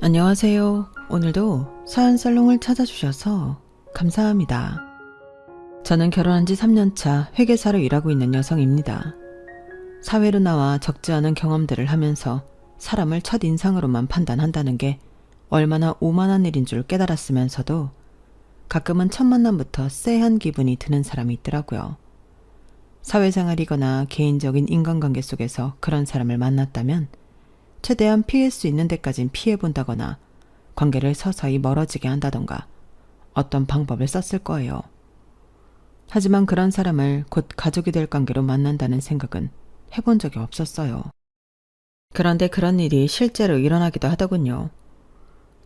안녕하세요. 오늘도 사연살롱을 찾아주셔서 감사합니다. 저는 결혼한 지 3년차 회계사로 일하고 있는 여성입니다. 사회로 나와 적지 않은 경험들을 하면서 사람을 첫인상으로만 판단한다는 게 얼마나 오만한 일인 줄 깨달았으면서도 가끔은 첫 만남부터 쎄한 기분이 드는 사람이 있더라고요. 사회생활이거나 개인적인 인간관계 속에서 그런 사람을 만났다면 최대한 피할 수 있는 데까진 피해본다거나 관계를 서서히 멀어지게 한다던가 어떤 방법을 썼을 거예요. 하지만 그런 사람을 곧 가족이 될 관계로 만난다는 생각은 해본 적이 없었어요. 그런데 그런 일이 실제로 일어나기도 하더군요.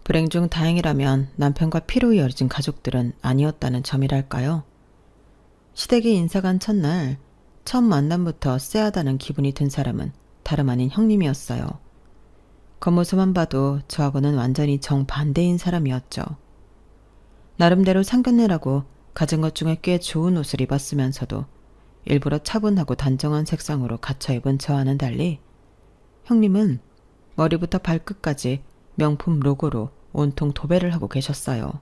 불행 중 다행이라면 남편과 피로 이어진 가족들은 아니었다는 점이랄까요. 시댁에 인사간 첫날 처음 만남부터 쎄하다는 기분이 든 사람은 다름 아닌 형님이었어요. 겉모습만 봐도 저하고는 완전히 정반대인 사람이었죠. 나름대로 상견례라고 가진 것 중에 꽤 좋은 옷을 입었으면서도 일부러 차분하고 단정한 색상으로 갖춰 입은 저와는 달리 형님은 머리부터 발끝까지 명품 로고로 온통 도배를 하고 계셨어요.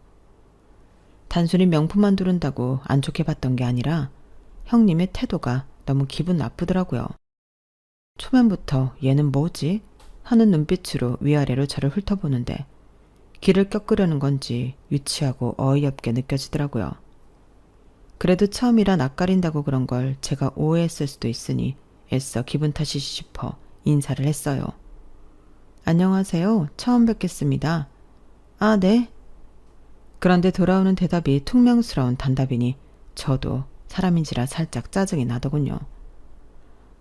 단순히 명품만 두른다고 안 좋게 봤던 게 아니라 형님의 태도가 너무 기분 나쁘더라고요. 초면부터 얘는 뭐지? 하는 눈빛으로 위아래로 저를 훑어보는데 길을 꺾으려는 건지 유치하고 어이없게 느껴지더라고요. 그래도 처음이라 낯가린다고 그런 걸 제가 오해했을 수도 있으니 애써 기분 탓이지 싶어 인사를 했어요. 안녕하세요. 처음 뵙겠습니다. 아, 네. 그런데 돌아오는 대답이 퉁명스러운 단답이니 저도 사람인지라 살짝 짜증이 나더군요.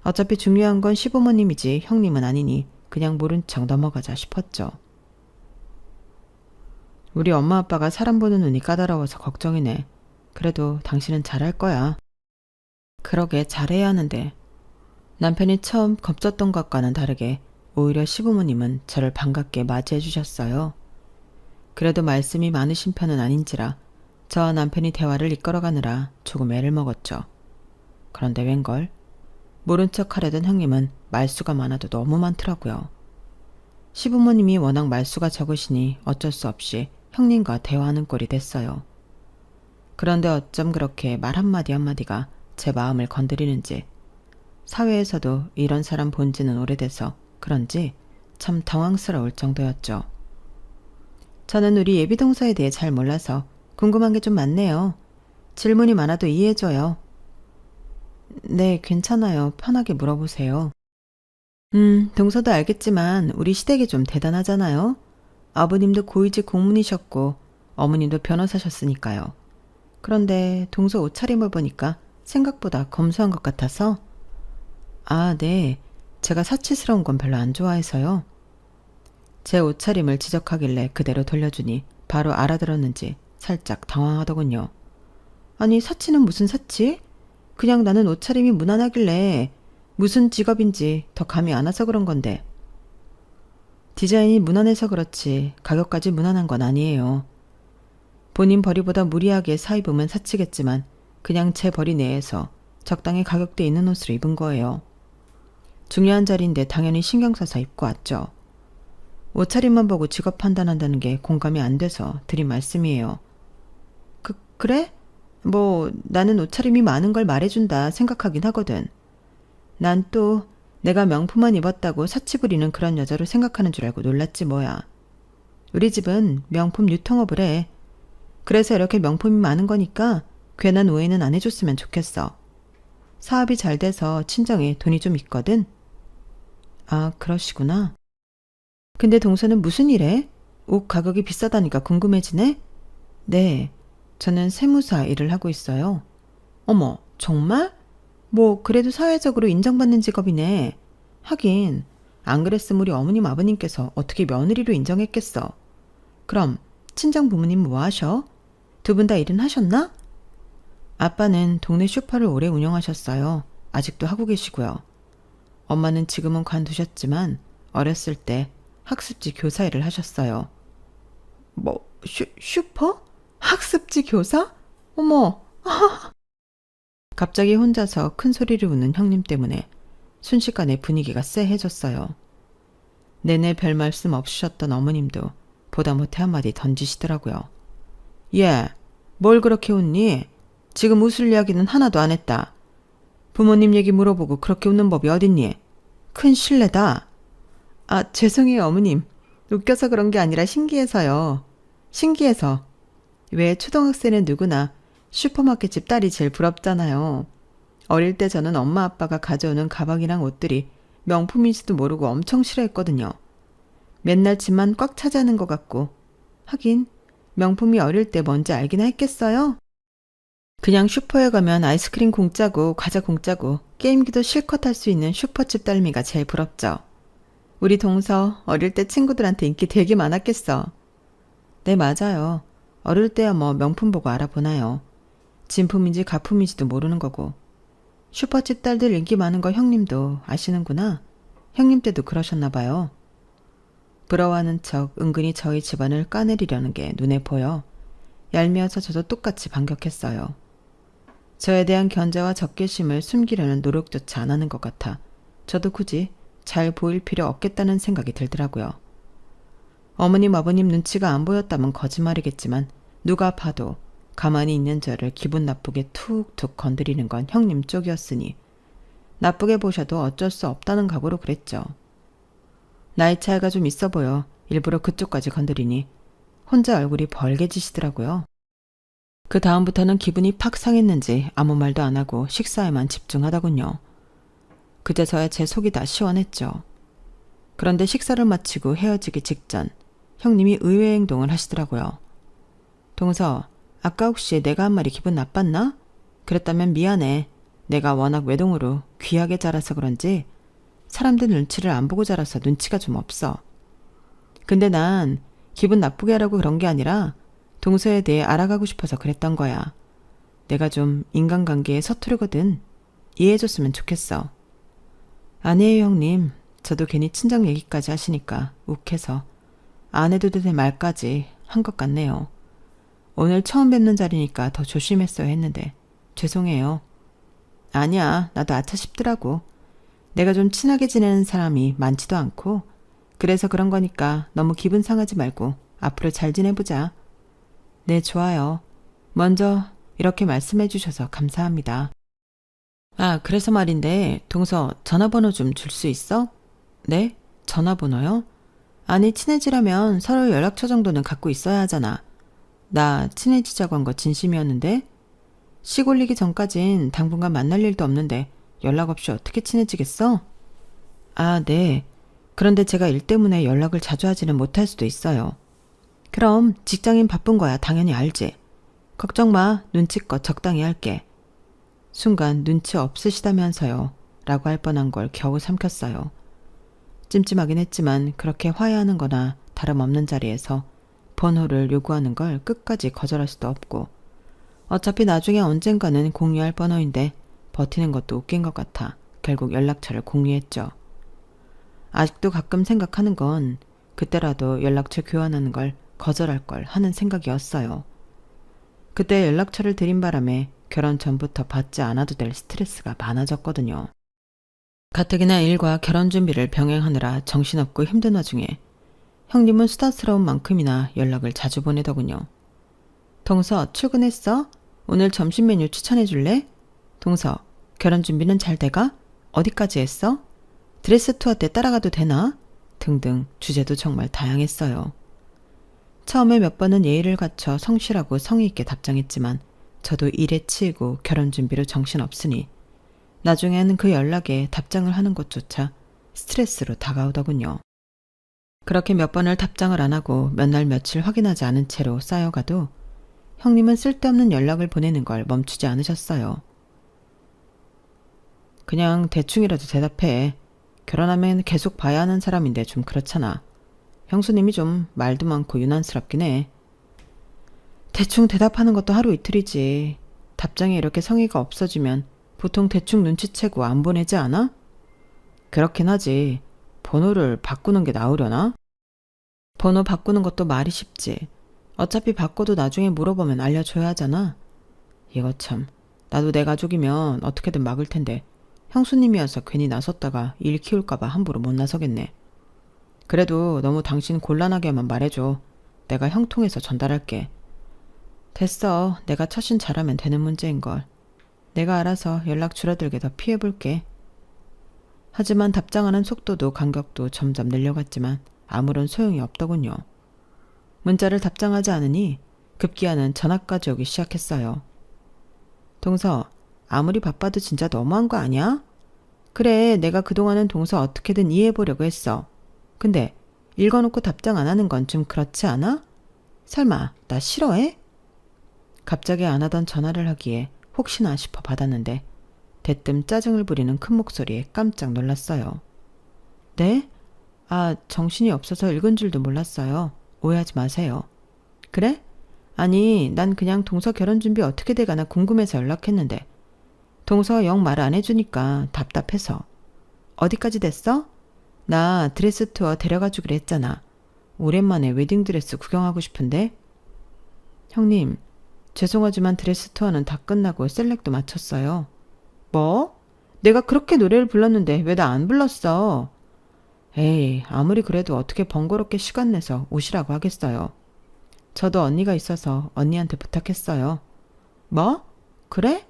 어차피 중요한 건 시부모님이지 형님은 아니니 그냥 모른 척 넘어가자 싶었죠. 우리 엄마 아빠가 사람 보는 눈이 까다로워서 걱정이네. 그래도 당신은 잘할 거야. 그러게 잘해야 하는데. 남편이 처음 겁졌던 것과는 다르게 오히려 시부모님은 저를 반갑게 맞이해 주셨어요. 그래도 말씀이 많으신 편은 아닌지라 저와 남편이 대화를 이끌어가느라 조금 애를 먹었죠. 그런데 웬걸? 모른 척 하려던 형님은 말수가 많아도 너무 많더라고요. 시부모님이 워낙 말수가 적으시니 어쩔 수 없이 형님과 대화하는 꼴이 됐어요. 그런데 어쩜 그렇게 말 한마디 한마디가 제 마음을 건드리는지 사회에서도 이런 사람 본 지는 오래돼서 그런지 참 당황스러울 정도였죠. 저는 우리 예비동서에 대해 잘 몰라서 궁금한 게 좀 많네요. 질문이 많아도 이해해줘요. 네, 괜찮아요. 편하게 물어보세요. 동서도 알겠지만 우리 시댁이 좀 대단하잖아요. 아버님도 고위직 공무원이셨고 어머님도 변호사셨으니까요. 그런데 동서 옷차림을 보니까 생각보다 검소한 것 같아서. 아, 네. 제가 사치스러운 건 별로 안 좋아해서요. 제 옷차림을 지적하길래 그대로 돌려주니 바로 알아들었는지 살짝 당황하더군요. 아니, 사치는 무슨 사치? 그냥 나는 옷차림이 무난하길래 무슨 직업인지 더 감이 안 와서 그런 건데. 디자인이 무난해서 그렇지 가격까지 무난한 건 아니에요. 본인 벌이보다 무리하게 사 입으면 사치겠지만 그냥 제 벌이 내에서 적당히 가격대 있는 옷을 입은 거예요. 중요한 자리인데 당연히 신경 써서 입고 왔죠. 옷차림만 보고 직업 판단한다는 게 공감이 안 돼서 드린 말씀이에요. 그래? 뭐 나는 옷차림이 많은 걸 말해준다 생각하긴 하거든. 난 또 내가 명품만 입었다고 사치 부리는 그런 여자로 생각하는 줄 알고 놀랐지 뭐야. 우리 집은 명품 유통업을 해. 그래서 이렇게 명품이 많은 거니까 괜한 오해는 안 해줬으면 좋겠어. 사업이 잘 돼서 친정에 돈이 좀 있거든. 아, 그러시구나. 근데 동서는 무슨 일해? 옷 가격이 비싸다니까 궁금해지네? 네, 저는 세무사 일을 하고 있어요. 어머, 정말? 뭐 그래도 사회적으로 인정받는 직업이네. 하긴 안 그랬으면 우리 어머님 아버님께서 어떻게 며느리로 인정했겠어. 그럼 친정 부모님 뭐 하셔? 두 분 다 일은 하셨나? 아빠는 동네 슈퍼를 오래 운영하셨어요. 아직도 하고 계시고요. 엄마는 지금은 관두셨지만 어렸을 때 학습지 교사 일을 하셨어요. 뭐 슈퍼? 학습지 교사? 어머. 갑자기 혼자서 큰 소리를 우는 형님 때문에 순식간에 분위기가 쎄해졌어요. 내내 별 말씀 없으셨던 어머님도 보다 못해 한마디 던지시더라고요. 예, 뭘 그렇게 웃니? 지금 웃을 이야기는 하나도 안 했다. 부모님 얘기 물어보고 그렇게 웃는 법이 어딨니? 큰 실례다. 아, 죄송해요, 어머님. 웃겨서 그런 게 아니라 신기해서요. 신기해서. 왜 초등학생은 누구나 슈퍼마켓 집 딸이 제일 부럽잖아요. 어릴 때 저는 엄마 아빠가 가져오는 가방이랑 옷들이 명품인지도 모르고 엄청 싫어했거든요. 맨날 집만 꽉 차지하는 것 같고. 하긴 명품이 어릴 때 뭔지 알긴 했겠어요? 그냥 슈퍼에 가면 아이스크림 공짜고 과자 공짜고 게임기도 실컷 할 수 있는 슈퍼집 딸미가 제일 부럽죠. 우리 동서 어릴 때 친구들한테 인기 되게 많았겠어. 네, 맞아요. 어릴 때야 뭐 명품 보고 알아보나요. 진품인지 가품인지도 모르는 거고. 슈퍼집 딸들 인기 많은 거 형님도 아시는구나. 형님 때도 그러셨나 봐요. 부러워하는 척 은근히 저희 집안을 까내리려는 게 눈에 보여 얄미워서 저도 똑같이 반격했어요. 저에 대한 견제와 적개심을 숨기려는 노력조차 안 하는 것 같아 저도 굳이 잘 보일 필요 없겠다는 생각이 들더라고요. 어머님 아버님 눈치가 안 보였다면 거짓말이겠지만 누가 봐도 가만히 있는 저를 기분 나쁘게 툭툭 건드리는 건 형님 쪽이었으니 나쁘게 보셔도 어쩔 수 없다는 각오로 그랬죠. 나이 차이가 좀 있어 보여 일부러 그쪽까지 건드리니 혼자 얼굴이 벌개지시더라고요. 그 다음부터는 기분이 팍 상했는지 아무 말도 안 하고 식사에만 집중하더군요. 그제서야 제 속이 다 시원했죠. 그런데 식사를 마치고 헤어지기 직전 형님이 의외의 행동을 하시더라고요. 동서, 아까 혹시 내가 한 말이 기분 나빴나? 그랬다면 미안해. 내가 워낙 외동으로 귀하게 자라서 그런지 사람들 눈치를 안 보고 자라서 눈치가 좀 없어. 근데 난 기분 나쁘게 하라고 그런 게 아니라 동서에 대해 알아가고 싶어서 그랬던 거야. 내가 좀 인간관계에 서투르거든. 이해해줬으면 좋겠어. 아니에요, 형님. 저도 괜히 친정 얘기까지 하시니까 욱해서 안 해도 되는 말까지 한 것 같네요. 오늘 처음 뵙는 자리니까 더 조심했어야 했는데 죄송해요. 아니야, 나도 아차 싶더라고. 내가 좀 친하게 지내는 사람이 많지도 않고 그래서 그런 거니까 너무 기분 상하지 말고 앞으로 잘 지내보자. 네, 좋아요. 먼저 이렇게 말씀해 주셔서 감사합니다. 아, 그래서 말인데 동서 전화번호 좀 줄 수 있어? 네? 전화번호요? 아니, 친해지려면 서로 연락처 정도는 갖고 있어야 하잖아. 나 친해지자고 한 거 진심이었는데? 시 올리기 전까진 당분간 만날 일도 없는데 연락 없이 어떻게 친해지겠어? 아, 네. 그런데 제가 일 때문에 연락을 자주 하지는 못할 수도 있어요. 그럼 직장인 바쁜 거야 당연히 알지. 걱정 마. 눈치껏 적당히 할게. 순간 눈치 없으시다면서요 라고 할 뻔한 걸 겨우 삼켰어요. 찜찜하긴 했지만 그렇게 화해하는 거나 다름없는 자리에서 번호를 요구하는 걸 끝까지 거절할 수도 없고 어차피 나중에 언젠가는 공유할 번호인데 버티는 것도 웃긴 것 같아 결국 연락처를 공유했죠. 아직도 가끔 생각하는 건 그때라도 연락처 교환하는 걸 거절할 걸 하는 생각이었어요. 그때 연락처를 드린 바람에 결혼 전부터 받지 않아도 될 스트레스가 많아졌거든요. 가뜩이나 일과 결혼 준비를 병행하느라 정신없고 힘든 와중에 형님은 수다스러운 만큼이나 연락을 자주 보내더군요. 동서, 출근했어? 오늘 점심 메뉴 추천해 줄래? 동서, 결혼 준비는 잘 돼가? 어디까지 했어? 드레스 투어 때 따라가도 되나? 등등 주제도 정말 다양했어요. 처음에 몇 번은 예의를 갖춰 성실하고 성의 있게 답장했지만 저도 일에 치이고 결혼 준비로 정신없으니 나중에는 그 연락에 답장을 하는 것조차 스트레스로 다가오더군요. 그렇게 몇 번을 답장을 안 하고 몇 날 며칠 확인하지 않은 채로 쌓여가도 형님은 쓸데없는 연락을 보내는 걸 멈추지 않으셨어요. 그냥 대충이라도 대답해. 결혼하면 계속 봐야 하는 사람인데 좀 그렇잖아. 형수님이 좀 말도 많고 유난스럽긴 해. 대충 대답하는 것도 하루 이틀이지. 답장에 이렇게 성의가 없어지면 보통 대충 눈치채고 안 보내지 않아? 그렇긴 하지. 번호를 바꾸는 게 나으려나? 번호 바꾸는 것도 말이 쉽지. 어차피 바꿔도 나중에 물어보면 알려줘야 하잖아. 이거 참. 나도 내 가족이면 어떻게든 막을 텐데 형수님이어서 괜히 나섰다가 일 키울까봐 함부로 못 나서겠네. 그래도 너무 당신 곤란하게만 말해줘. 내가 형 통해서 전달할게. 됐어. 내가 처신 잘하면 되는 문제인걸. 내가 알아서 연락 줄어들게 더 피해볼게. 하지만 답장하는 속도도 간격도 점점 늘려갔지만 아무런 소용이 없더군요. 문자를 답장하지 않으니 급기야는 전화까지 오기 시작했어요. 동서, 아무리 바빠도 진짜 너무한 거 아니야? 그래, 내가 그동안은 동서 어떻게든 이해해보려고 했어. 근데 읽어놓고 답장 안 하는 건 좀 그렇지 않아? 설마 나 싫어해? 갑자기 안 하던 전화를 하기에 혹시나 싶어 받았는데 대뜸 짜증을 부리는 큰 목소리에 깜짝 놀랐어요. 네? 아, 정신이 없어서 읽은 줄도 몰랐어요. 오해하지 마세요. 그래? 아니, 난 그냥 동서 결혼 준비 어떻게 돼가나 궁금해서 연락했는데 동서 영 말 안 해주니까 답답해서. 어디까지 됐어? 나 드레스 투어 데려가 주기로 했잖아. 오랜만에 웨딩드레스 구경하고 싶은데. 형님, 죄송하지만 드레스 투어는 다 끝나고 셀렉도 마쳤어요. 뭐? 내가 그렇게 노래를 불렀는데 왜 나 안 불렀어? 에이, 아무리 그래도 어떻게 번거롭게 시간 내서 오시라고 하겠어요. 저도 언니가 있어서 언니한테 부탁했어요. 뭐? 그래?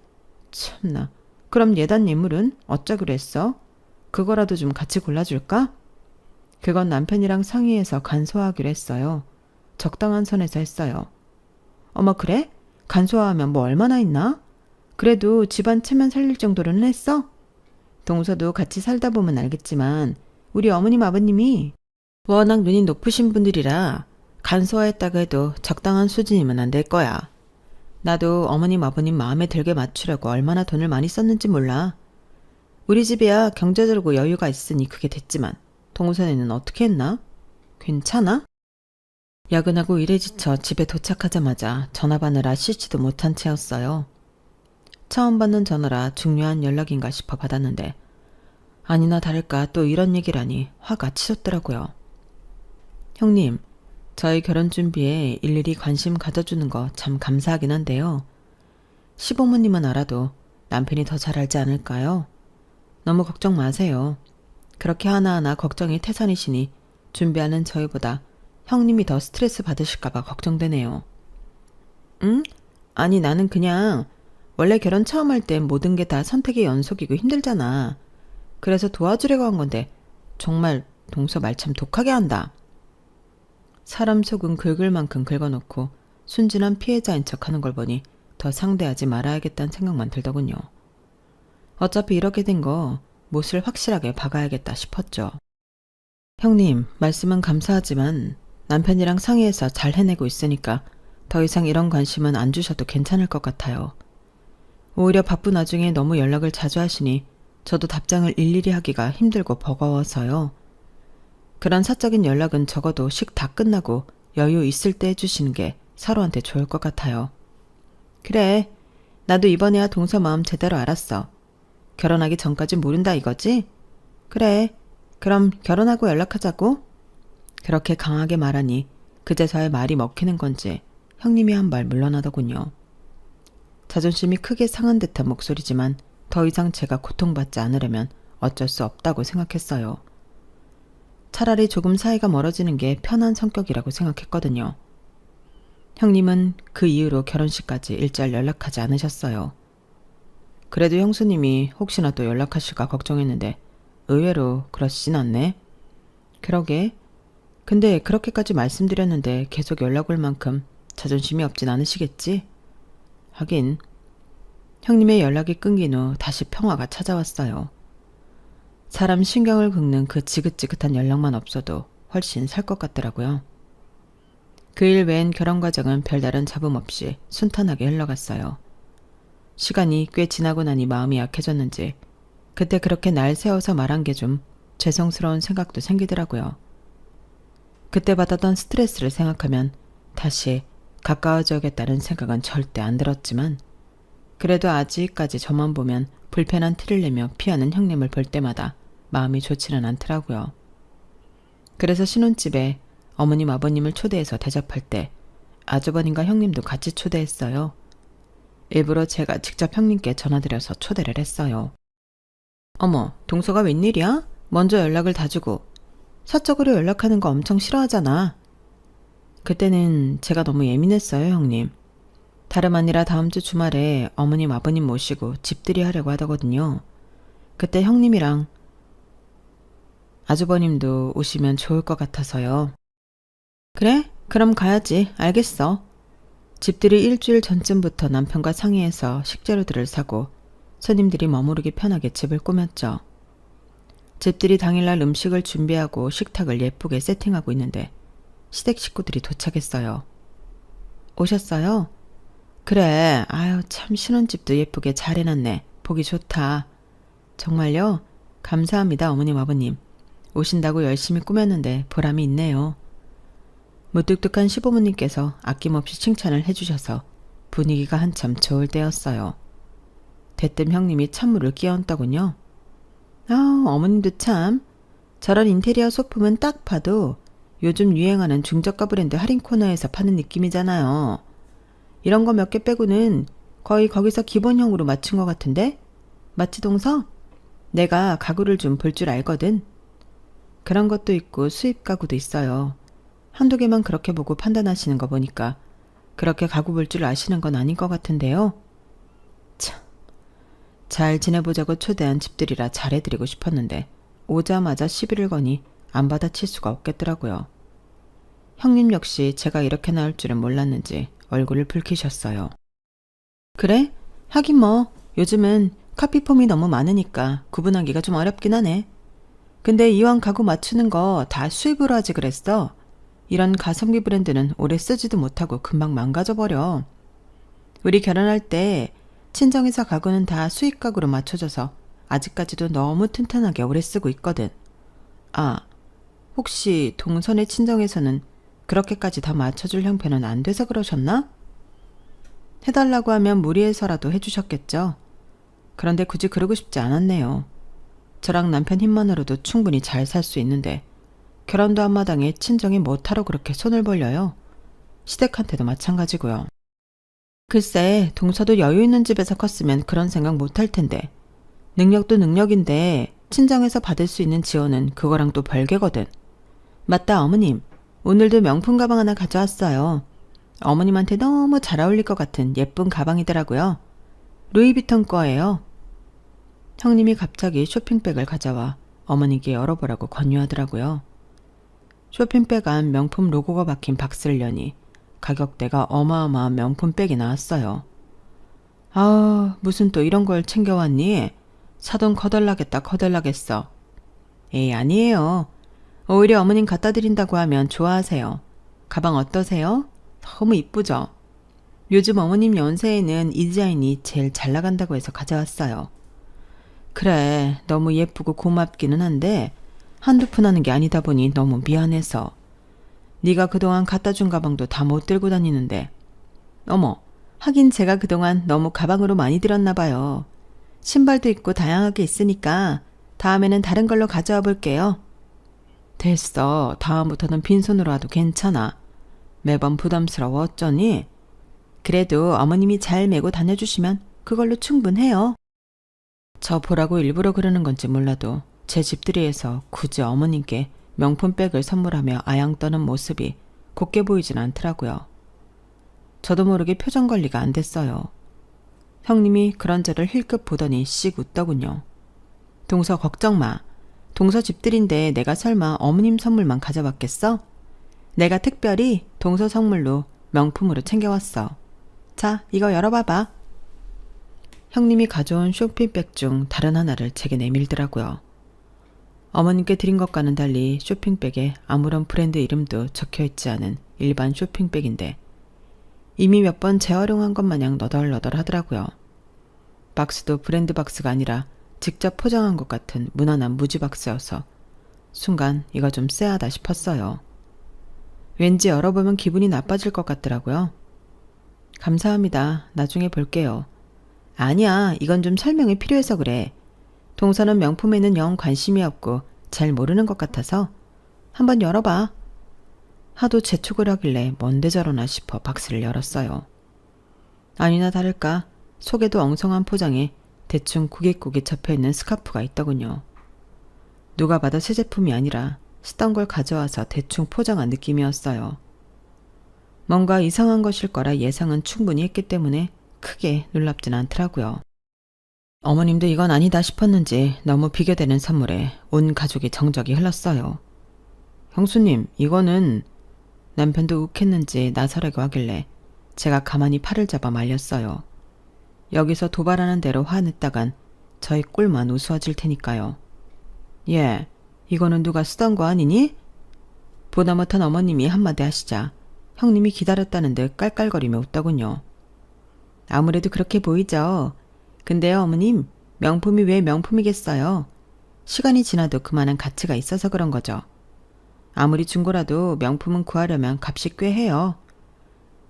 참나. 그럼 예단 예물은 어쩌기로 했어? 그거라도 좀 같이 골라줄까? 그건 남편이랑 상의해서 간소화하기로 했어요. 적당한 선에서 했어요. 어머, 그래? 간소화하면 뭐 얼마나 있나? 그래도 집안 체면 살릴 정도로는 했어? 동서도 같이 살다 보면 알겠지만 우리 어머님 아버님이 워낙 눈이 높으신 분들이라 간소화했다고 해도 적당한 수준이면 안 될 거야. 나도 어머님 아버님 마음에 들게 맞추려고 얼마나 돈을 많이 썼는지 몰라. 우리 집이야 경제적으로 여유가 있으니 그게 됐지만 동선에는 어떻게 했나? 괜찮아? 야근하고 일에 지쳐 집에 도착하자마자 전화 받느라 씻지도 못한 채였어요. 처음 받는 전화라 중요한 연락인가 싶어 받았는데 아니나 다를까 또 이런 얘기라니 화가 치솟더라고요. 형님, 저희 결혼 준비에 일일이 관심 가져주는 거 참 감사하긴 한데요. 시부모님은 알아도 남편이 더 잘 알지 않을까요? 너무 걱정 마세요. 그렇게 하나하나 걱정이 태산이시니 준비하는 저희보다 형님이 더 스트레스 받으실까봐 걱정되네요. 응? 아니 나는 그냥 원래 결혼 처음 할 땐 모든 게 다 선택의 연속이고 힘들잖아. 그래서 도와주려고 한 건데 정말 동서 말 참 독하게 한다. 사람 속은 긁을 만큼 긁어놓고 순진한 피해자인 척하는 걸 보니 더 상대하지 말아야겠다는 생각만 들더군요. 어차피 이렇게 된 거 못을 확실하게 박아야겠다 싶었죠. 형님, 말씀은 감사하지만 남편이랑 상의해서 잘 해내고 있으니까 더 이상 이런 관심은 안 주셔도 괜찮을 것 같아요. 오히려 바쁜 와중에 너무 연락을 자주 하시니 저도 답장을 일일이 하기가 힘들고 버거워서요. 그런 사적인 연락은 적어도 식 다 끝나고 여유 있을 때 해주시는 게 서로한테 좋을 것 같아요. 그래, 나도 이번에야 동서 마음 제대로 알았어. 결혼하기 전까진 모른다 이거지? 그래, 그럼 결혼하고 연락하자고? 그렇게 강하게 말하니 그제서야 말이 먹히는 건지 형님이 한 발 물러나더군요. 자존심이 크게 상한 듯한 목소리지만 더 이상 제가 고통받지 않으려면 어쩔 수 없다고 생각했어요. 차라리 조금 사이가 멀어지는 게 편한 성격이라고 생각했거든요. 형님은 그 이후로 결혼식까지 일절 연락하지 않으셨어요. 그래도 형수님이 혹시나 또 연락하실까 걱정했는데 의외로 그러시진 않네. 그러게. 근데 그렇게까지 말씀드렸는데 계속 연락 올 만큼 자존심이 없진 않으시겠지? 하긴 형님의 연락이 끊긴 후 다시 평화가 찾아왔어요. 사람 신경을 긁는 그 지긋지긋한 연락만 없어도 훨씬 살 것 같더라고요. 그 일 외엔 결혼 과정은 별다른 잡음 없이 순탄하게 흘러갔어요. 시간이 꽤 지나고 나니 마음이 약해졌는지 그때 그렇게 날 세워서 말한 게 좀 죄송스러운 생각도 생기더라고요. 그때 받았던 스트레스를 생각하면 다시 가까워져야겠다는 생각은 절대 안 들었지만 그래도 아직까지 저만 보면 불편한 티를 내며 피하는 형님을 볼 때마다 마음이 좋지는 않더라고요. 그래서 신혼집에 어머님 아버님을 초대해서 대접할 때 아주버님과 형님도 같이 초대했어요. 일부러 제가 직접 형님께 전화드려서 초대를 했어요. 어머, 동서가 웬일이야? 먼저 연락을 다 주고 사적으로 연락하는 거 엄청 싫어하잖아. 그때는 제가 너무 예민했어요, 형님. 다름 아니라 다음 주 주말에 어머님 아버님 모시고 집들이 하려고 하더거든요. 그때 형님이랑 아주버님도 오시면 좋을 것 같아서요. 그래? 그럼 가야지. 알겠어. 집들이 일주일 전쯤부터 남편과 상의해서 식재료들을 사고 손님들이 머무르기 편하게 집을 꾸몄죠. 집들이 당일날 음식을 준비하고 식탁을 예쁘게 세팅하고 있는데 시댁 식구들이 도착했어요. 오셨어요? 그래. 아유, 참 신혼집도 예쁘게 잘 해놨네. 보기 좋다. 정말요? 감사합니다, 어머님, 아버님. 오신다고 열심히 꾸몄는데 보람이 있네요. 무뚝뚝한 시부모님께서 아낌없이 칭찬을 해주셔서 분위기가 한참 좋을 때였어요. 대뜸 형님이 찬물을 끼얹더군요. 아, 어머님도 참. 저런 인테리어 소품은 딱 봐도 요즘 유행하는 중저가 브랜드 할인 코너에서 파는 느낌이잖아요. 이런 거 몇 개 빼고는 거의 거기서 기본형으로 맞춘 것 같은데? 맞지, 동서? 내가 가구를 좀 볼 줄 알거든. 그런 것도 있고 수입 가구도 있어요. 한두 개만 그렇게 보고 판단하시는 거 보니까 그렇게 가구 볼 줄 아시는 건 아닌 것 같은데요. 참, 잘 지내보자고 초대한 집들이라 잘해드리고 싶었는데 오자마자 시비를 거니 안 받아칠 수가 없겠더라고요. 형님 역시 제가 이렇게 나올 줄은 몰랐는지 얼굴을 붉히셨어요. 그래? 하긴 뭐 요즘은 카피폼이 너무 많으니까 구분하기가 좀 어렵긴 하네. 근데 이왕 가구 맞추는 거 다 수입으로 하지 그랬어. 이런 가성비 브랜드는 오래 쓰지도 못하고 금방 망가져버려. 우리 결혼할 때 친정에서 가구는 다 수입 가구로 맞춰줘서 아직까지도 너무 튼튼하게 오래 쓰고 있거든. 아, 혹시 동선의 친정에서는 그렇게까지 다 맞춰줄 형편은 안 돼서 그러셨나? 해달라고 하면 무리해서라도 해주셨겠죠. 그런데 굳이 그러고 싶지 않았네요. 저랑 남편 힘만으로도 충분히 잘 살 수 있는데 결혼도 한마당에 친정이 못하러 그렇게 손을 벌려요. 시댁한테도 마찬가지고요. 글쎄, 동서도 여유 있는 집에서 컸으면 그런 생각 못할 텐데 능력도 능력인데 친정에서 받을 수 있는 지원은 그거랑 또 별개거든. 맞다, 어머님. 오늘도 명품 가방 하나 가져왔어요. 어머님한테 너무 잘 어울릴 것 같은 예쁜 가방이더라고요. 루이비통 거예요. 형님이 갑자기 쇼핑백을 가져와 어머니께 열어보라고 권유하더라고요. 쇼핑백 안 명품 로고가 박힌 박스를 여니 가격대가 어마어마한 명품백이 나왔어요. 아, 무슨 또 이런 걸 챙겨왔니? 사돈 거덜나겠다 거덜나겠어. 에이, 아니에요. 오히려 어머님 갖다 드린다고 하면 좋아하세요. 가방 어떠세요? 너무 이쁘죠? 요즘 어머님 연세에는 이 디자인이 제일 잘 나간다고 해서 가져왔어요. 그래, 너무 예쁘고 고맙기는 한데 한두 푼 하는 게 아니다 보니 너무 미안해서. 네가 그동안 갖다 준 가방도 다 못 들고 다니는데. 어머, 하긴 제가 그동안 너무 가방으로 많이 들었나 봐요. 신발도 있고 다양하게 있으니까 다음에는 다른 걸로 가져와 볼게요. 됐어. 다음부터는 빈손으로 와도 괜찮아. 매번 부담스러워 어쩌니? 그래도 어머님이 잘 메고 다녀주시면 그걸로 충분해요. 저 보라고 일부러 그러는 건지 몰라도 제 집들이에서 굳이 어머님께 명품백을 선물하며 아양 떠는 모습이 곱게 보이진 않더라고요. 저도 모르게 표정 관리가 안 됐어요. 형님이 그런 저를 힐끗 보더니 씩 웃더군요. 동서 걱정 마. 동서 집들인데 내가 설마 어머님 선물만 가져왔겠어? 내가 특별히 동서 선물로 명품으로 챙겨왔어. 자, 이거 열어봐봐. 형님이 가져온 쇼핑백 중 다른 하나를 제게 내밀더라고요. 어머님께 드린 것과는 달리 쇼핑백에 아무런 브랜드 이름도 적혀있지 않은 일반 쇼핑백인데 이미 몇 번 재활용한 것 마냥 너덜너덜 하더라고요. 박스도 브랜드 박스가 아니라 직접 포장한 것 같은 무난한 무지 박스여서 순간 이거 좀 쎄하다 싶었어요. 왠지 열어보면 기분이 나빠질 것 같더라고요. 감사합니다. 나중에 볼게요. 아니야, 이건 좀 설명이 필요해서 그래. 동서는 명품에는 영 관심이 없고 잘 모르는 것 같아서 한번 열어봐. 하도 재촉을 하길래 뭔데 저러나 싶어 박스를 열었어요. 아니나 다를까 속에도 엉성한 포장에 대충 구깃구깃 접혀있는 스카프가 있더군요. 누가 봐도 새 제품이 아니라 쓰던 걸 가져와서 대충 포장한 느낌이었어요. 뭔가 이상한 것일 거라 예상은 충분히 했기 때문에 크게 놀랍진 않더라고요. 어머님도 이건 아니다 싶었는지 너무 비교되는 선물에 온 가족이 정적이 흘렀어요. 형수님, 이거는... 남편도 욱했는지 나서려고 하길래 제가 가만히 팔을 잡아 말렸어요. 여기서 도발하는 대로 화냈다간 저희 꼴만 우스워질 테니까요. 예, 이거는 누가 쓰던 거 아니니? 보다 못한 어머님이 한마디 하시자 형님이 기다렸다는 듯 깔깔거리며 웃더군요. 아무래도 그렇게 보이죠. 근데요, 어머님, 명품이 왜 명품이겠어요? 시간이 지나도 그만한 가치가 있어서 그런 거죠. 아무리 중고라도 명품은 구하려면 값이 꽤 해요.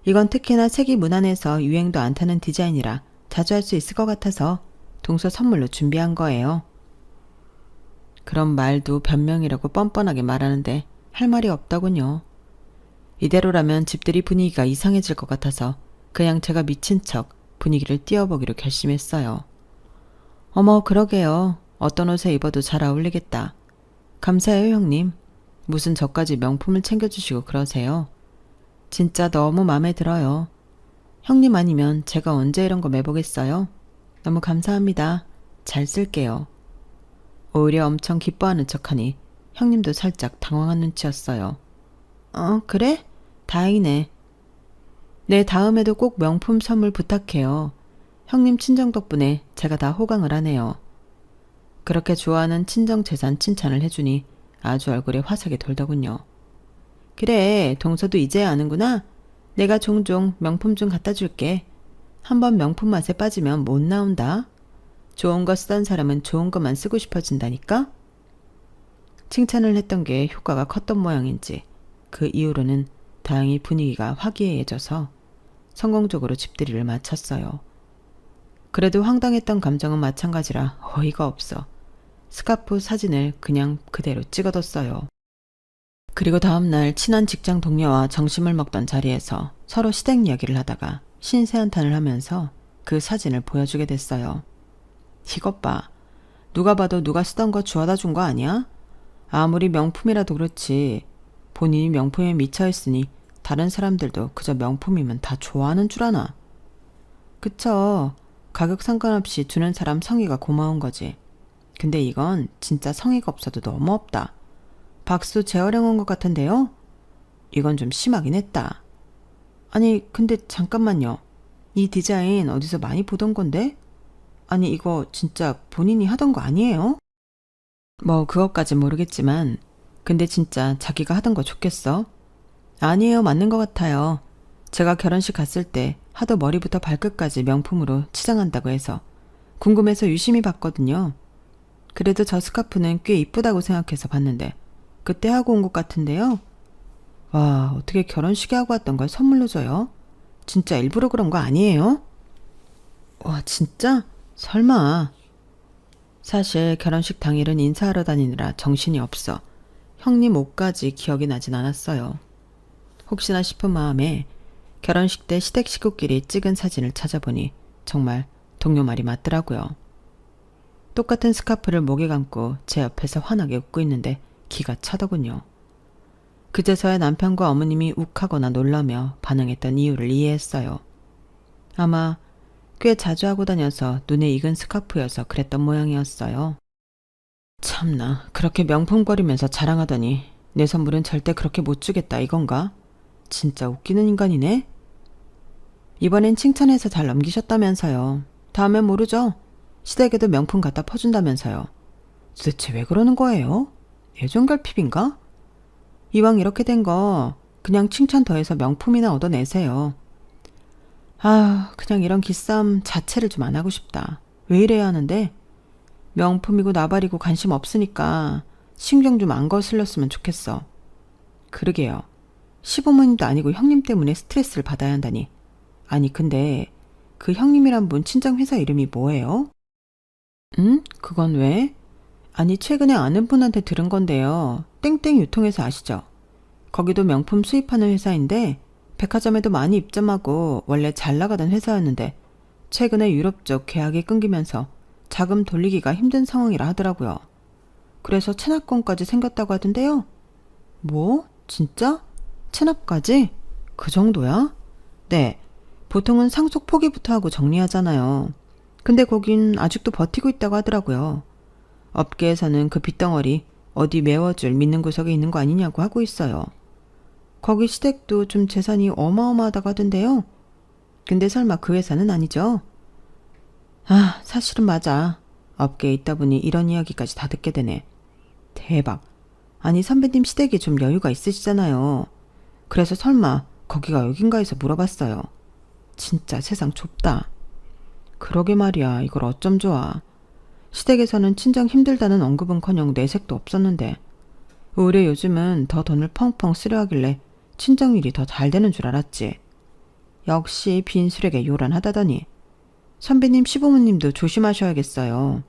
이건 특히나 색이 무난해서 유행도 안 타는 디자인이라 자주 할 수 있을 것 같아서 동서 선물로 준비한 거예요. 그런 말도 변명이라고 뻔뻔하게 말하는데 할 말이 없더군요. 이대로라면 집들이 분위기가 이상해질 것 같아서 그냥 제가 미친 척 분위기를 띄워보기로 결심했어요. 어머, 그러게요. 어떤 옷에 입어도 잘 어울리겠다. 감사해요, 형님. 무슨 저까지 명품을 챙겨주시고 그러세요. 진짜 너무 마음에 들어요. 형님 아니면 제가 언제 이런 거 매보겠어요? 너무 감사합니다. 잘 쓸게요. 오히려 엄청 기뻐하는 척하니 형님도 살짝 당황한 눈치였어요. 그래? 다행이네. 네, 다음에도 꼭 명품 선물 부탁해요. 형님 친정 덕분에 제가 다 호강을 하네요. 그렇게 좋아하는 친정 재산 칭찬을 해주니 아주 얼굴에 화색이 돌더군요. 그래, 동서도 이제야 아는구나. 내가 종종 명품 좀 갖다 줄게. 한번 명품 맛에 빠지면 못 나온다. 좋은 거 쓰던 사람은 좋은 것만 쓰고 싶어진다니까? 칭찬을 했던 게 효과가 컸던 모양인지 그 이후로는 다행히 분위기가 화기애애져서 성공적으로 집들이를 마쳤어요. 그래도 황당했던 감정은 마찬가지라 어이가 없어 스카프 사진을 그냥 그대로 찍어뒀어요. 그리고 다음날 친한 직장 동료와 점심을 먹던 자리에서 서로 시댁 이야기를 하다가 신세한탄을 하면서 그 사진을 보여주게 됐어요. 이것 봐. 누가 봐도 누가 쓰던 거 주워다 준 거 아니야? 아무리 명품이라도 그렇지. 본인이 명품에 미쳐있으니 다른 사람들도 그저 명품이면 다 좋아하는 줄 아나. 그쵸. 가격 상관없이 주는 사람 성의가 고마운 거지. 근데 이건 진짜 성의가 없어도 너무 없다. 박수 재활용한 것 같은데요? 이건 좀 심하긴 했다. 아니, 근데 잠깐만요. 이 디자인 어디서 많이 보던 건데? 아니, 이거 진짜 본인이 하던 거 아니에요? 뭐 그것까진 모르겠지만 근데 진짜 자기가 하던 거 좋겠어? 아니에요, 맞는 것 같아요. 제가 결혼식 갔을 때 하도 머리부터 발끝까지 명품으로 치장한다고 해서 궁금해서 유심히 봤거든요. 그래도 저 스카프는 꽤 이쁘다고 생각해서 봤는데 그때 하고 온 것 같은데요. 와, 어떻게 결혼식에 하고 왔던 걸 선물로 줘요? 진짜 일부러 그런 거 아니에요? 와, 진짜? 설마. 사실 결혼식 당일은 인사하러 다니느라 정신이 없어 형님 옷까지 기억이 나진 않았어요. 혹시나 싶은 마음에 결혼식 때 시댁 식구끼리 찍은 사진을 찾아보니 정말 동료 말이 맞더라고요. 똑같은 스카프를 목에 감고 제 옆에서 환하게 웃고 있는데 기가 차더군요. 그제서야 남편과 어머님이 욱하거나 놀라며 반응했던 이유를 이해했어요. 아마 꽤 자주 하고 다녀서 눈에 익은 스카프여서 그랬던 모양이었어요. 참나, 그렇게 명품거리면서 자랑하더니 내 선물은 절대 그렇게 못 주겠다 이건가? 진짜 웃기는 인간이네. 이번엔 칭찬해서 잘 넘기셨다면서요. 다음엔 모르죠. 시댁에도 명품 갖다 퍼준다면서요. 도대체 왜 그러는 거예요? 애정결핍인가? 이왕 이렇게 된 거 그냥 칭찬 더해서 명품이나 얻어내세요. 아, 그냥 이런 기싸움 자체를 좀 안 하고 싶다. 왜 이래야 하는데? 명품이고 나발이고 관심 없으니까 신경 좀 안 거슬렸으면 좋겠어. 그러게요. 시부모님도 아니고 형님 때문에 스트레스를 받아야 한다니. 아니 근데 그 형님이란 분 친정 회사 이름이 뭐예요? 응? 그건 왜? 아니 최근에 아는 분한테 들은 건데요. 땡땡 유통회사 아시죠? 거기도 명품 수입하는 회사인데 백화점에도 많이 입점하고 원래 잘 나가던 회사였는데 최근에 유럽 쪽 계약이 끊기면서 자금 돌리기가 힘든 상황이라 하더라고요. 그래서 체납권까지 생겼다고 하던데요. 뭐? 진짜? 체납까지? 그 정도야? 네. 보통은 상속 포기부터 하고 정리하잖아요. 근데 거긴 아직도 버티고 있다고 하더라고요. 업계에서는 그 빚덩어리 어디 메워줄 믿는 구석에 있는 거 아니냐고 하고 있어요. 거기 시댁도 좀 재산이 어마어마하다고 하던데요. 근데 설마 그 회사는 아니죠? 아, 사실은 맞아. 업계에 있다 보니 이런 이야기까지 다 듣게 되네. 대박. 아니, 선배님 시댁이 좀 여유가 있으시잖아요. 그래서 설마 거기가 여긴가 해서 물어봤어요. 진짜 세상 좁다. 그러게 말이야. 이걸 어쩜 좋아. 시댁에서는 친정 힘들다는 언급은커녕 내색도 없었는데 의뢰 요즘은 더 돈을 펑펑 쓰려 하길래 친정 일이 더 잘 되는 줄 알았지. 역시 빈술에게 요란하다더니. 선배님 시부모님도 조심하셔야겠어요.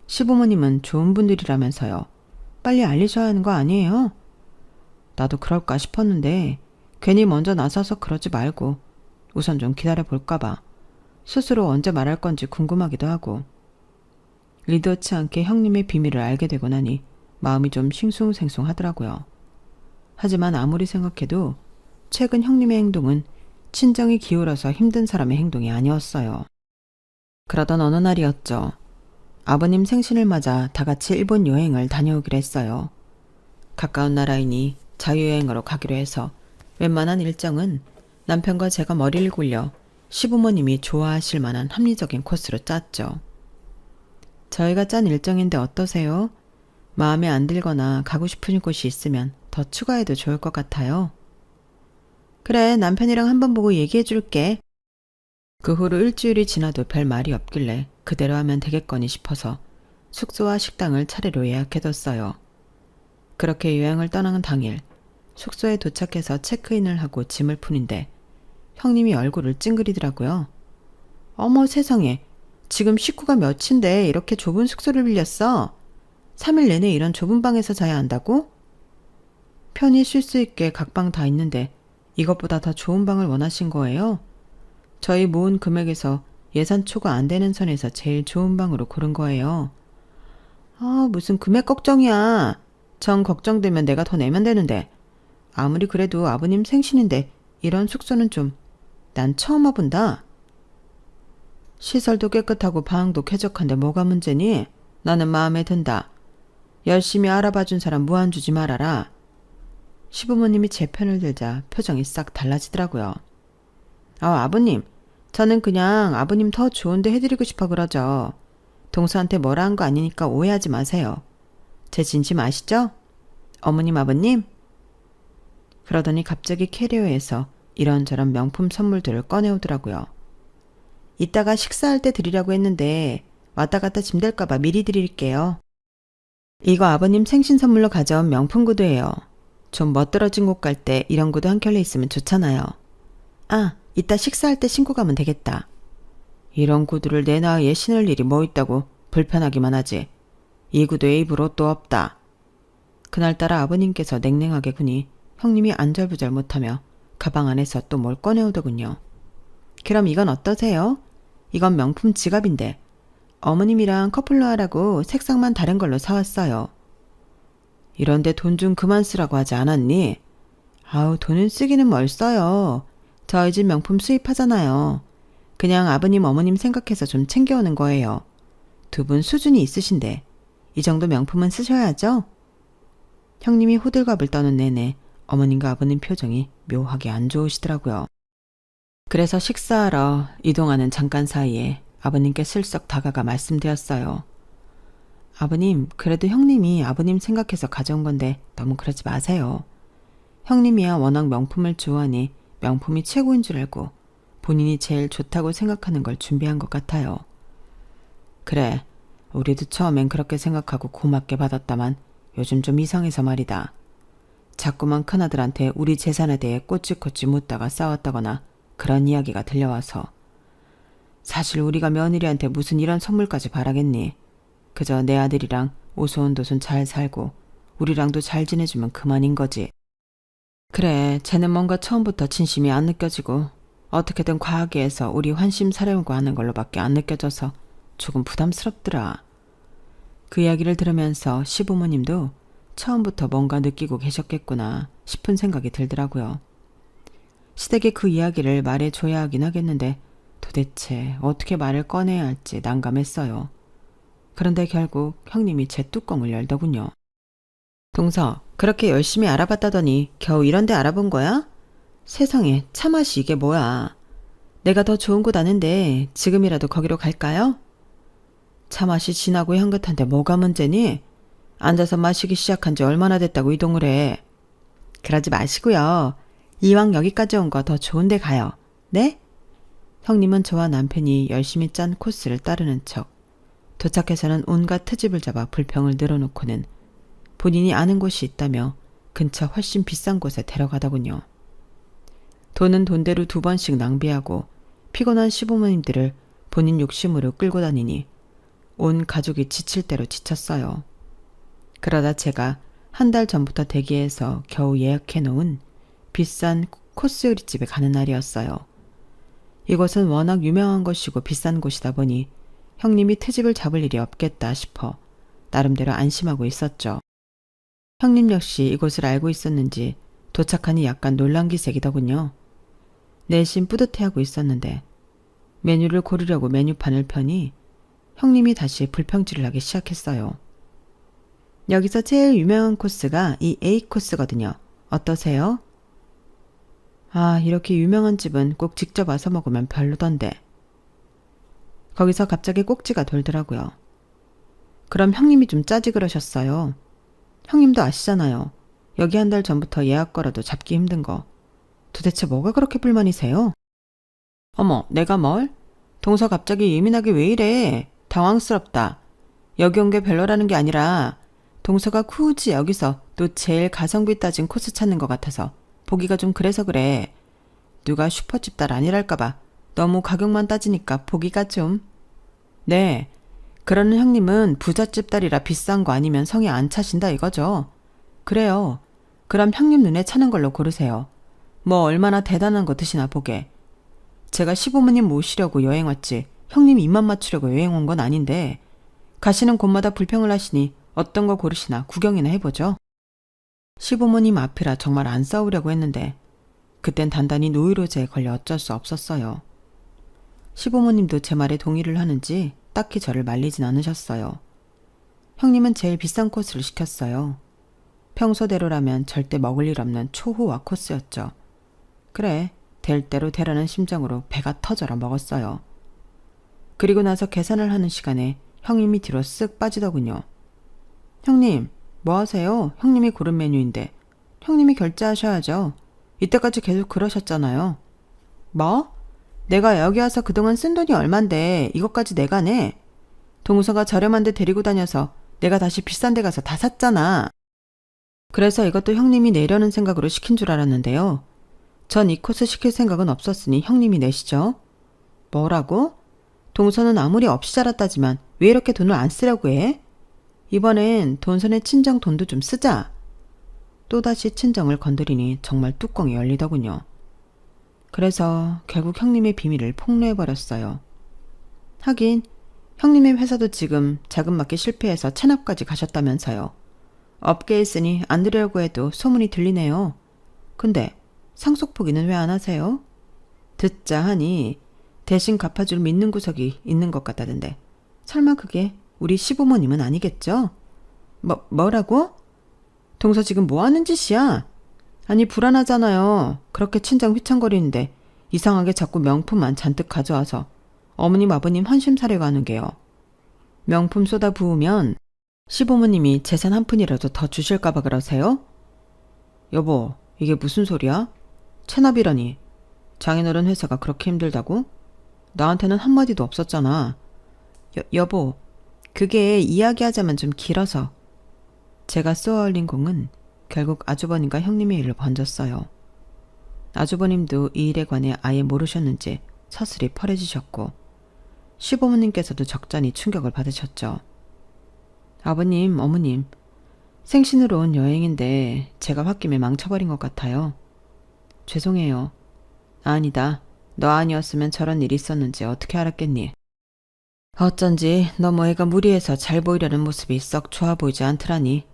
시부모님은 좋은 분들이라면서요. 빨리 알리셔야 하는 거 아니에요? 나도 그럴까 싶었는데 괜히 먼저 나서서 그러지 말고 우선 좀 기다려 볼까봐 스스로 언제 말할 건지 궁금하기도 하고. 의도치 않게 형님의 비밀을 알게 되고 나니 마음이 좀 싱숭생숭하더라고요. 하지만 아무리 생각해도 최근 형님의 행동은 친정이 기울어서 힘든 사람의 행동이 아니었어요. 그러던 어느 날이었죠. 아버님 생신을 맞아 다 같이 일본 여행을 다녀오기로 했어요. 가까운 나라이니 자유여행으로 가기로 해서 웬만한 일정은 남편과 제가 머리를 굴려 시부모님이 좋아하실 만한 합리적인 코스로 짰죠. 저희가 짠 일정인데 어떠세요? 마음에 안 들거나 가고 싶은 곳이 있으면 더 추가해도 좋을 것 같아요. 그래, 남편이랑 한번 보고 얘기해 줄게. 그 후로 일주일이 지나도 별 말이 없길래 그대로 하면 되겠거니 싶어서 숙소와 식당을 차례로 예약해뒀어요. 그렇게 여행을 떠나는 당일 숙소에 도착해서 체크인을 하고 짐을 푸는데 형님이 얼굴을 찡그리더라고요. 어머 세상에, 지금 식구가 몇인데 이렇게 좁은 숙소를 빌렸어? 3일 내내 이런 좁은 방에서 자야 한다고? 편히 쉴 수 있게 각 방 다 있는데 이것보다 더 좋은 방을 원하신 거예요? 저희 모은 금액에서 예산 초과 안 되는 선에서 제일 좋은 방으로 고른 거예요. 아, 무슨 금액 걱정이야. 정 걱정되면 내가 더 내면 되는데. 아무리 그래도 아버님 생신인데 이런 숙소는 좀 난 처음 와본다. 시설도 깨끗하고 방도 쾌적한데 뭐가 문제니? 나는 마음에 든다. 열심히 알아봐준 사람 무한 주지 말아라. 시부모님이 제 편을 들자 표정이 싹 달라지더라고요. 아버님, 저는 그냥 아버님 더 좋은데 해드리고 싶어 그러죠. 동서한테 뭐라 한 거 아니니까 오해하지 마세요. 제 진심 아시죠? 어머님, 아버님? 그러더니 갑자기 캐리어에서 이런저런 명품 선물들을 꺼내오더라고요. 이따가 식사할 때 드리려고 했는데 왔다 갔다 짐 될까봐 미리 드릴게요. 이거 아버님 생신 선물로 가져온 명품 구두예요. 좀 멋들어진 곳 갈 때 이런 구두 한 켤레 있으면 좋잖아요. 아, 이따 식사할 때 신고 가면 되겠다. 이런 구두를 내 나이에 신을 일이 뭐 있다고 불편하기만 하지. 이 구두에 입을 옷도 없다. 그날따라 아버님께서 냉랭하게 구니 형님이 안절부절 못하며 가방 안에서 또 뭘 꺼내오더군요. 그럼 이건 어떠세요? 이건 명품 지갑인데 어머님이랑 커플로 하라고 색상만 다른 걸로 사왔어요. 이런데 돈 좀 그만 쓰라고 하지 않았니? 아우, 돈은 쓰기는 뭘 써요. 저희 집 명품 수입하잖아요. 그냥 아버님 어머님 생각해서 좀 챙겨오는 거예요. 두 분 수준이 있으신데 이 정도 명품은 쓰셔야죠. 형님이 호들갑을 떠는 내내 어머님과 아버님 표정이 묘하게 안 좋으시더라고요. 그래서 식사하러 이동하는 잠깐 사이에 아버님께 슬쩍 다가가 말씀드렸어요. 아버님, 그래도 형님이 아버님 생각해서 가져온 건데 너무 그러지 마세요. 형님이야 워낙 명품을 좋아하니 명품이 최고인 줄 알고 본인이 제일 좋다고 생각하는 걸 준비한 것 같아요. 그래, 우리도 처음엔 그렇게 생각하고 고맙게 받았다만 요즘 좀 이상해서 말이다. 자꾸만 큰아들한테 우리 재산에 대해 꼬치꼬치 묻다가 싸웠다거나 그런 이야기가 들려와서. 사실 우리가 며느리한테 무슨 이런 선물까지 바라겠니? 그저 내 아들이랑 오손도손 잘 살고 우리랑도 잘 지내주면 그만인 거지. 그래, 쟤는 뭔가 처음부터 진심이 안 느껴지고 어떻게든 과하게 해서 우리 환심 사려고 하는 걸로밖에 안 느껴져서 조금 부담스럽더라. 그 이야기를 들으면서 시부모님도 처음부터 뭔가 느끼고 계셨겠구나 싶은 생각이 들더라고요. 시댁에 그 이야기를 말해줘야 하긴 하겠는데 도대체 어떻게 말을 꺼내야 할지 난감했어요. 그런데 결국 형님이 제 뚜껑을 열더군요. 동서, 그렇게 열심히 알아봤다더니 겨우 이런 데 알아본 거야? 세상에, 차 맛이 이게 뭐야. 내가 더 좋은 곳 아는데 지금이라도 거기로 갈까요? 차 맛이 진하고 향긋한데 뭐가 문제니? 앉아서 마시기 시작한 지 얼마나 됐다고 이동을 해. 그러지 마시고요. 이왕 여기까지 온 거 더 좋은 데 가요. 네? 형님은 저와 남편이 열심히 짠 코스를 따르는 척 도착해서는 온갖 트집을 잡아 불평을 늘어놓고는 본인이 아는 곳이 있다며 근처 훨씬 비싼 곳에 데려가더군요. 돈은 돈대로 2번씩 낭비하고 피곤한 시부모님들을 본인 욕심으로 끌고 다니니 온 가족이 지칠 대로 지쳤어요. 그러다 제가 한 달 전부터 대기해서 겨우 예약해 놓은 비싼 코스 요리집에 가는 날이었어요. 이곳은 워낙 유명한 곳이고 비싼 곳이다 보니 형님이 트집을 잡을 일이 없겠다 싶어 나름대로 안심하고 있었죠. 형님 역시 이곳을 알고 있었는지 도착하니 약간 놀란 기색이더군요. 내심 뿌듯해하고 있었는데 메뉴를 고르려고 메뉴판을 펴니 형님이 다시 불평질을 하기 시작했어요. 여기서 제일 유명한 코스가 이 A 코스거든요. 어떠세요? 아, 이렇게 유명한 집은 꼭 직접 와서 먹으면 별로던데. 거기서 갑자기 꼭지가 돌더라고요. 그럼 형님이 좀 짜지 그러셨어요. 형님도 아시잖아요. 여기 한 달 전부터 예약 걸어도 잡기 힘든 거. 도대체 뭐가 그렇게 불만이세요? 어머, 내가 뭘? 동서 갑자기 예민하게 왜 이래? 당황스럽다. 여기 온 게 별로라는 게 아니라 동서가 굳이 여기서 또 제일 가성비 따진 코스 찾는 것 같아서 보기가 좀 그래서 그래. 누가 슈퍼집 딸 아니랄까봐 너무 가격만 따지니까 보기가 좀. 네, 그러는 형님은 부잣집 딸이라 비싼 거 아니면 성에 안 차신다 이거죠. 그래요. 그럼 형님 눈에 차는 걸로 고르세요. 뭐 얼마나 대단한 거 드시나 보게. 제가 시부모님 모시려고 여행 왔지 형님 입맛 맞추려고 여행 온 건 아닌데 가시는 곳마다 불평을 하시니 어떤 거 고르시나 구경이나 해보죠. 시부모님 앞이라 정말 안 싸우려고 했는데 그땐 단단히 노이로제에 걸려 어쩔 수 없었어요. 시부모님도 제 말에 동의를 하는지 딱히 저를 말리진 않으셨어요. 형님은 제일 비싼 코스를 시켰어요. 평소대로라면 절대 먹을 일 없는 초호화 코스였죠. 그래, 될 대로 되라는 심정으로 배가 터져라 먹었어요. 그리고 나서 계산을 하는 시간에 형님이 뒤로 쓱 빠지더군요. 형님, 뭐 하세요? 형님이 고른 메뉴인데. 형님이 결제하셔야죠. 이때까지 계속 그러셨잖아요. 뭐? 내가 여기 와서 그동안 쓴 돈이 얼만데 이것까지 내가 내? 동서가 저렴한 데 데리고 다녀서 내가 다시 비싼 데 가서 다 샀잖아. 그래서 이것도 형님이 내려는 생각으로 시킨 줄 알았는데요. 전 이 코스 시킬 생각은 없었으니 형님이 내시죠. 뭐라고? 동서는 아무리 없이 자랐다지만 왜 이렇게 돈을 안 쓰려고 해? 이번엔 돈선의 친정 돈도 좀 쓰자. 또다시 친정을 건드리니 정말 뚜껑이 열리더군요. 그래서 결국 형님의 비밀을 폭로해버렸어요. 하긴 형님의 회사도 지금 자금맞게 실패해서 체납까지 가셨다면서요. 업계에 있으니 안 들으려고 해도 소문이 들리네요. 근데 상속포기는 왜 안 하세요? 듣자 하니 대신 갚아줄 믿는 구석이 있는 것 같다던데 설마 그게 우리 시부모님은 아니겠죠? 뭐라고? 동서 지금 뭐 하는 짓이야? 아니 불안하잖아요. 그렇게 친정 휘청거리는데 이상하게 자꾸 명품만 잔뜩 가져와서 어머님 아버님 헌심 사려고 하는 게요. 명품 쏟아 부으면 시부모님이 재산 한 푼이라도 더 주실까봐 그러세요? 여보, 이게 무슨 소리야? 체납이라니. 장인어른 회사가 그렇게 힘들다고? 나한테는 한마디도 없었잖아. 여보, 그게 이야기하자면 좀 길어서. 제가 쏘아 올린 공은 결국 아주버님과 형님의 일로 번졌어요. 아주버님도 이 일에 관해 아예 모르셨는지 서슬이 펄해지셨고 시부모님께서도 적잖이 충격을 받으셨죠. 아버님, 어머님, 생신으로 온 여행인데 제가 홧김에 망쳐버린 것 같아요. 죄송해요. 아니다. 너 아니었으면 저런 일이 있었는지 어떻게 알았겠니? 어쩐지 너무 애가 무리해서 잘 보이려는 모습이 썩 좋아 보이지 않더라니.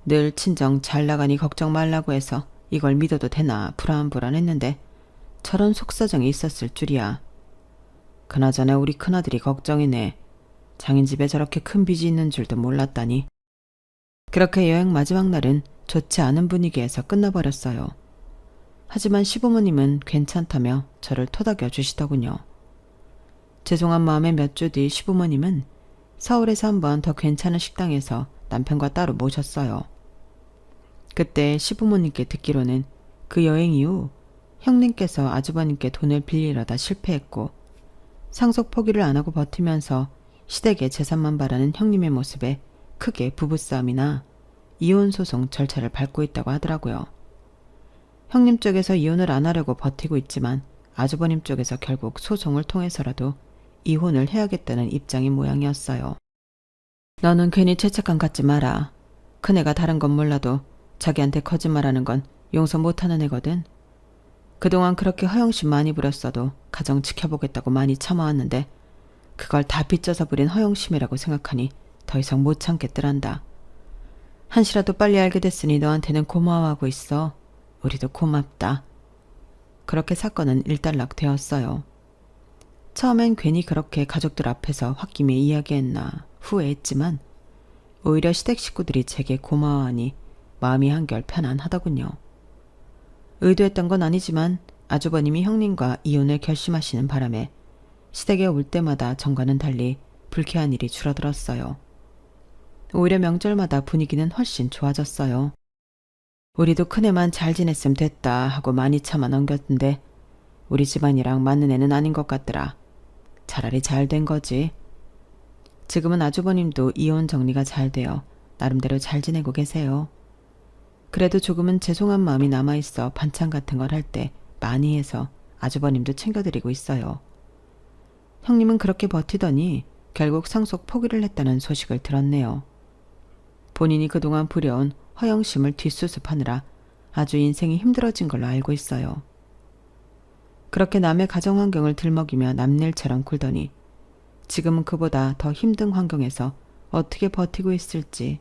늘 친정 잘 나가니 걱정 말라고 해서 이걸 믿어도 되나 불안불안했는데 저런 속사정이 있었을 줄이야. 그나저나 우리 큰아들이 걱정이네. 장인 집에 저렇게 큰 빚이 있는 줄도 몰랐다니. 그렇게 여행 마지막 날은 좋지 않은 분위기에서 끝나버렸어요. 하지만 시부모님은 괜찮다며 저를 토닥여 주시더군요. 죄송한 마음에 몇 주 뒤 시부모님은 서울에서 한번 더 괜찮은 식당에서 남편과 따로 모셨어요. 그때 시부모님께 듣기로는 그 여행 이후 형님께서 아주버님께 돈을 빌리려다 실패했고 상속 포기를 안 하고 버티면서 시댁의 재산만 바라는 형님의 모습에 크게 부부싸움이나 이혼 소송 절차를 밟고 있다고 하더라고요. 형님 쪽에서 이혼을 안 하려고 버티고 있지만 아주버님 쪽에서 결국 소송을 통해서라도 이혼을 해야겠다는 입장인 모양이었어요. 너는 괜히 죄책감 갖지 마라. 큰애가 다른 건 몰라도 자기한테 거짓말하는 건 용서 못하는 애거든. 그동안 그렇게 허영심 많이 부렸어도 가정 지켜보겠다고 많이 참아왔는데 그걸 다 빚져서 부린 허영심이라고 생각하니 더 이상 못 참겠더란다. 한시라도 빨리 알게 됐으니 너한테는 고마워하고 있어. 우리도 고맙다. 그렇게 사건은 일단락 되었어요. 처음엔 괜히 그렇게 가족들 앞에서 홧김에 이야기했나 후회했지만 오히려 시댁 식구들이 제게 고마워하니 마음이 한결 편안하더군요. 의도했던 건 아니지만 아주버님이 형님과 이혼을 결심하시는 바람에 시댁에 올 때마다 전과는 달리 불쾌한 일이 줄어들었어요. 오히려 명절마다 분위기는 훨씬 좋아졌어요. 우리도 큰애만 잘 지냈으면 됐다 하고 많이 참아 넘겼는데 우리 집안이랑 맞는 애는 아닌 것 같더라. 차라리 잘 된 거지. 지금은 아주버님도 이혼 정리가 잘 되어 나름대로 잘 지내고 계세요. 그래도 조금은 죄송한 마음이 남아있어 반찬 같은 걸 할 때 많이 해서 아주버님도 챙겨드리고 있어요. 형님은 그렇게 버티더니 결국 상속 포기를 했다는 소식을 들었네요. 본인이 그동안 부려온 허영심을 뒷수습하느라 아주 인생이 힘들어진 걸로 알고 있어요. 그렇게 남의 가정 환경을 들먹이며 남일처럼 굴더니 지금은 그보다 더 힘든 환경에서 어떻게 버티고 있을지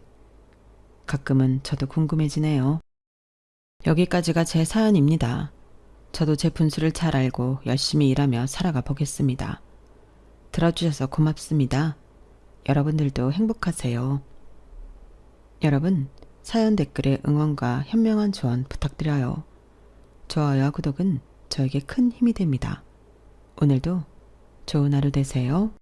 가끔은 저도 궁금해지네요. 여기까지가 제 사연입니다. 저도 제 분수를 잘 알고 열심히 일하며 살아가 보겠습니다. 들어주셔서 고맙습니다. 여러분들도 행복하세요. 여러분, 사연 댓글에 응원과 현명한 조언 부탁드려요. 좋아요와 구독은 저에게 큰 힘이 됩니다. 오늘도 좋은 하루 되세요.